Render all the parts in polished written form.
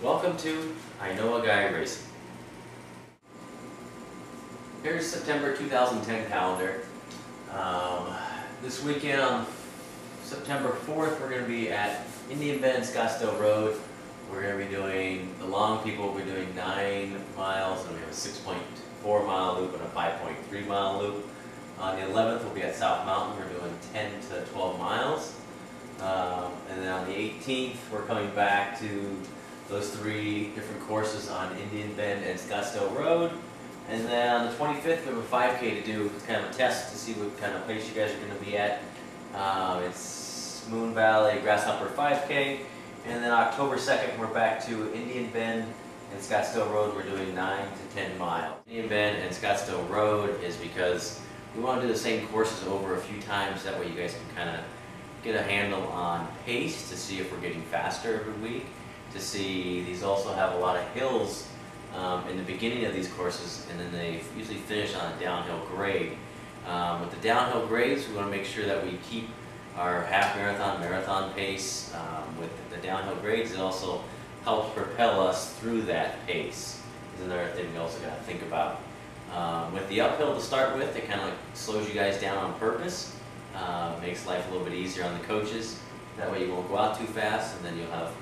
Welcome to I Know a Guy Racing. Here's September 2010 calendar. This weekend on September 4th we're going to be at Indian Bend, Scottsdale Road. We're going to be doing, the long people will be doing 9 miles, and we have a 6.4 mile loop and a 5.3 mile loop. On the 11th we'll be at South Mountain. We're doing 10 to 12 miles. And then on the 18th we're coming back to those 3 different courses on Indian Bend and Scottsdale Road. And then on the 25th we have a 5K to do, kind of a test to see what kind of pace you guys are going to be at. It's Moon Valley Grasshopper 5K. And then October 2nd we're back to Indian Bend and Scottsdale Road. We're doing 9 to 10 miles. Indian Bend and Scottsdale Road is because we want to do the same courses over a few times. That way you guys can kind of get a handle on pace to see if we're getting faster every week. To see, these also have a lot of hills in the beginning of these courses, and then they usually finish on a downhill grade. With the downhill grades, we want to make sure that we keep our half marathon, marathon pace. With the downhill grades, it also helps propel us through that pace. Is another thing we also got to think about. With the uphill to start with, it kind of like slows you guys down on purpose. Makes life a little bit easier on the coaches. That way you won't go out too fast, and then you'll have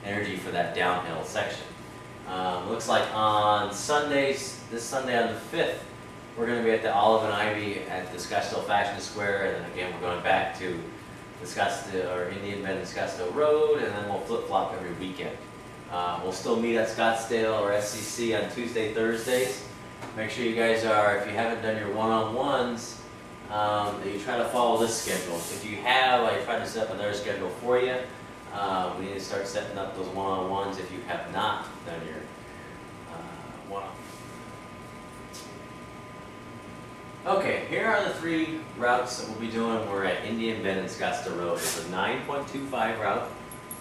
energy for that downhill section. Looks like on Sundays, this Sunday on the 5th, we're going to be at the Olive and Ivy at the Scottsdale Fashion Square, and then again we're going back to the Scottsdale or Indian Bend and Scottsdale Road, and then we'll flip-flop every weekend. We'll still meet at Scottsdale or SCC on Tuesday, Thursdays. Make sure you guys are, if you haven't done your one-on-ones, that you try to follow this schedule. If you have, I try to set up another schedule for you. We need to start setting up those one-on-ones if you have not done your one-on. Okay, here are the 3 routes that we'll be doing. We're at Indian Bend and Scottsdale Road. There's a 9.25 route.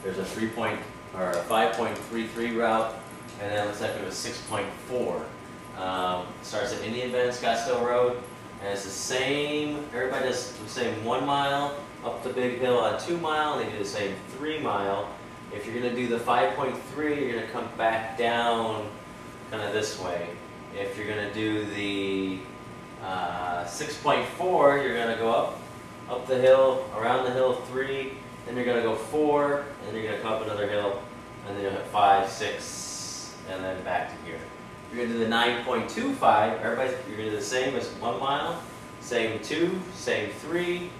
There's a 5.33 route, and then it looks like it was 6.4. Starts at Indian Bend and Scottsdale Road, and it's the same. Everybody does the same 1 mile. Up the big hill on 2 mile, and they do the same 3 mile. If you're going to do the 5.3, you're going to come back down kind of this way. If you're going to do the 6.4, you're going to go up the hill, around the hill 3, then you're going to go 4, and then you're going to come up another hill, and then you'll hit 5, 6, and then back to here. If you're going to do the 9.25, everybody, you're going to do the same as 1 mile, same 2, same 3,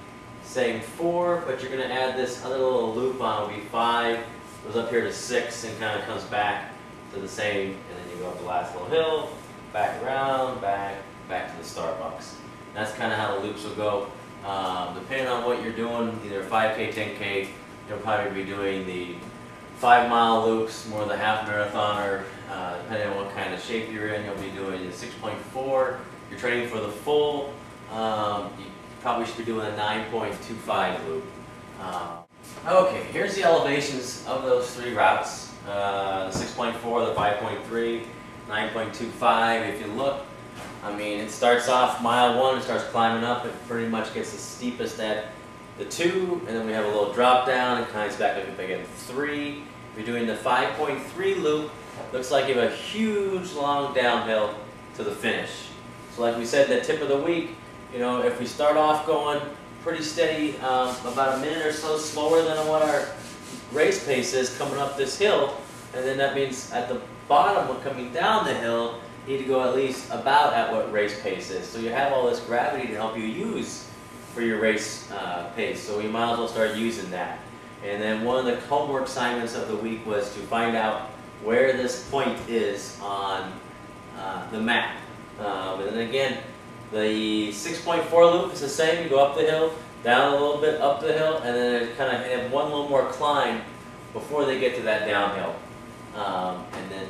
same 4, but you're going to add this other little loop on. It'll be 5, goes up here to 6, and kind of comes back to the same, and then you go up the last little hill, back around, back to the Starbucks. And that's kind of how the loops will go. Depending on what you're doing, either 5K, 10K, you'll probably be doing the 5 mile loops, more the half marathoner, depending on what kind of shape you're in. You'll be doing the 6.4. You're training for the full. You probably should be doing a 9.25 loop. Okay, here's the elevations of those 3 routes. The 6.4, the 5.3, 9.25. If you look, I mean, it starts off mile 1, it starts climbing up. It pretty much gets the steepest at the 2, and then we have a little drop down and climbs back up again 3. If you're doing the 5.3 loop, looks like you have a huge long downhill to the finish. So like we said, the tip of the week, you know, if we start off going pretty steady, about a minute or so slower than what our race pace is coming up this hill, and then that means at the bottom, when coming down the hill, you need to go at least about at what race pace is. So you have all this gravity to help you use for your race pace, so you might as well start using that. And then one of the homework assignments of the week was to find out where this point is on the map. And then again, the 6.4 loop is the same. You go up the hill, down a little bit, up the hill, and then it kind of have one little more climb before they get to that downhill. And then,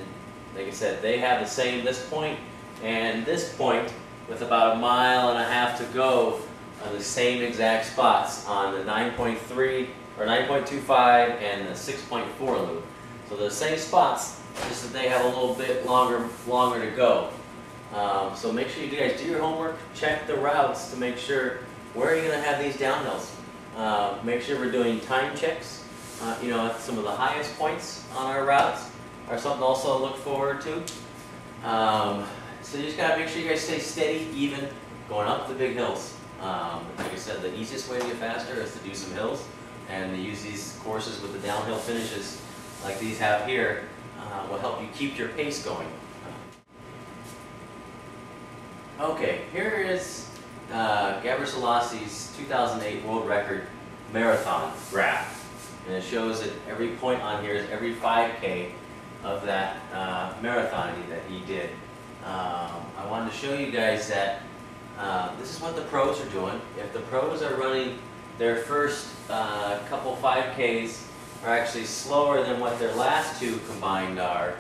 like I said, they have the same, this point and this point, with about 1.5 miles to go on the same exact spots on the 9.3 or 9.25 and the 6.4 loop. So the same spots, just that they have a little bit longer to go. So make sure you guys do your homework, check the routes to make sure where are you going to have these downhills. Make sure we're doing time checks, you know, at some of the highest points on our routes. are something also to look forward to. So you just gotta make sure you guys stay steady, even, going up the big hills. Like I said, the easiest way to get faster is to do some hills, and to use these courses with the downhill finishes like these have here will help you keep your pace going. Okay, here is Gabor Selassie's 2008 world record marathon graph. And it shows that every point on here is every 5K of that marathon that he did. I wanted to show you guys that this is what the pros are doing. If the pros are running their first couple 5Ks are actually slower than what their last two combined are,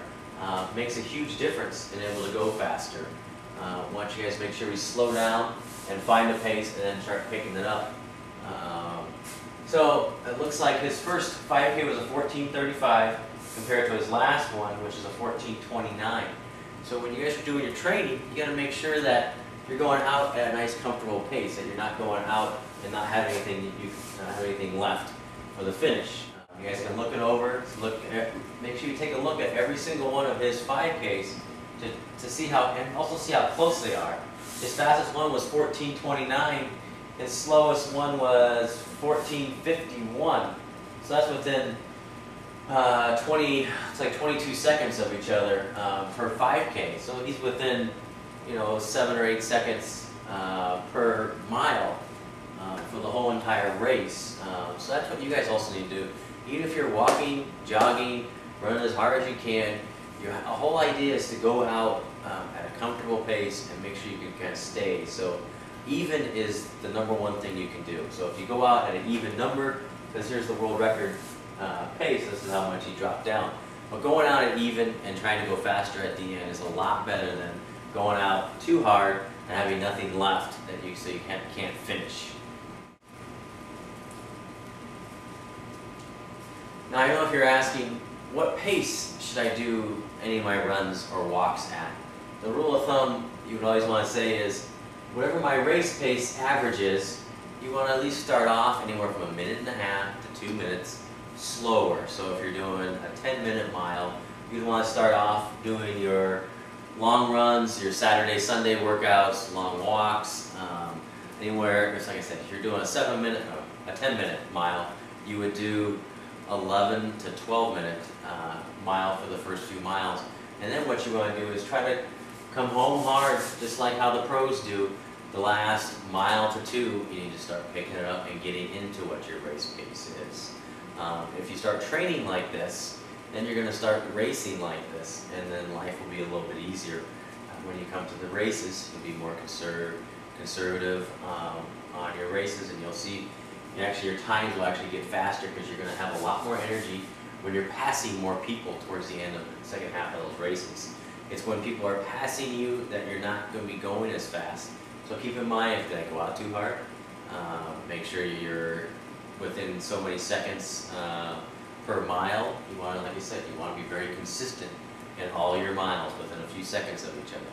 makes a huge difference in able to go faster. I want you guys to make sure we slow down and find a pace and then start picking it up. So it looks like his first 5K was a 14:35 compared to his last one, which is a 14:29. So when you guys are doing your training, you got to make sure that you're going out at a nice, comfortable pace, and you're not going out and not having anything left for the finish. You guys can look it over. Make sure you take a look at every single one of his 5Ks to see how, and also see how close they are. His fastest one was 14:29. His slowest one was 14:51. So that's within it's like 22 seconds of each other per 5K. So he's within, 7 or 8 seconds per mile for the whole entire race. So that's what you guys also need to do. Even if you're walking, jogging, running as hard as you can, the whole idea is to go out at a comfortable pace and make sure you can kind of stay. So even is the #1 thing you can do. So if you go out at an even number, because here's the world record pace, this is how much he dropped down. But going out at even and trying to go faster at the end is a lot better than going out too hard and having nothing left so you can't finish. Now I know if you're asking, what pace should I do any of my runs or walks at? The rule of thumb you would always want to say is, whatever my race pace average is, you want to at least start off anywhere from 1.5 minutes to 2 minutes slower. So if you're doing a 10-minute mile, you'd want to start off doing your long runs, your Saturday, Sunday workouts, long walks, anywhere, just like I said, if you're doing a 10-minute mile, you would do 11 to 12-minute mile for the first few miles. And then what you want to do is try to come home hard, just like how the pros do. The last mile to 2, you need to start picking it up and getting into what your race pace is. If you start training like this, then you're going to start racing like this, and then life will be a little bit easier. When you come to the races, you'll be more conservative on your races, and you'll see your times will actually get faster because you're going to have a lot more energy when you're passing more people towards the end of the second half of those races. It's when people are passing you that you're not going to be going as fast. So keep in mind, if they go out too hard, make sure you're within so many seconds per mile. You want to, like I said, you want to be very consistent in all your miles within a few seconds of each other.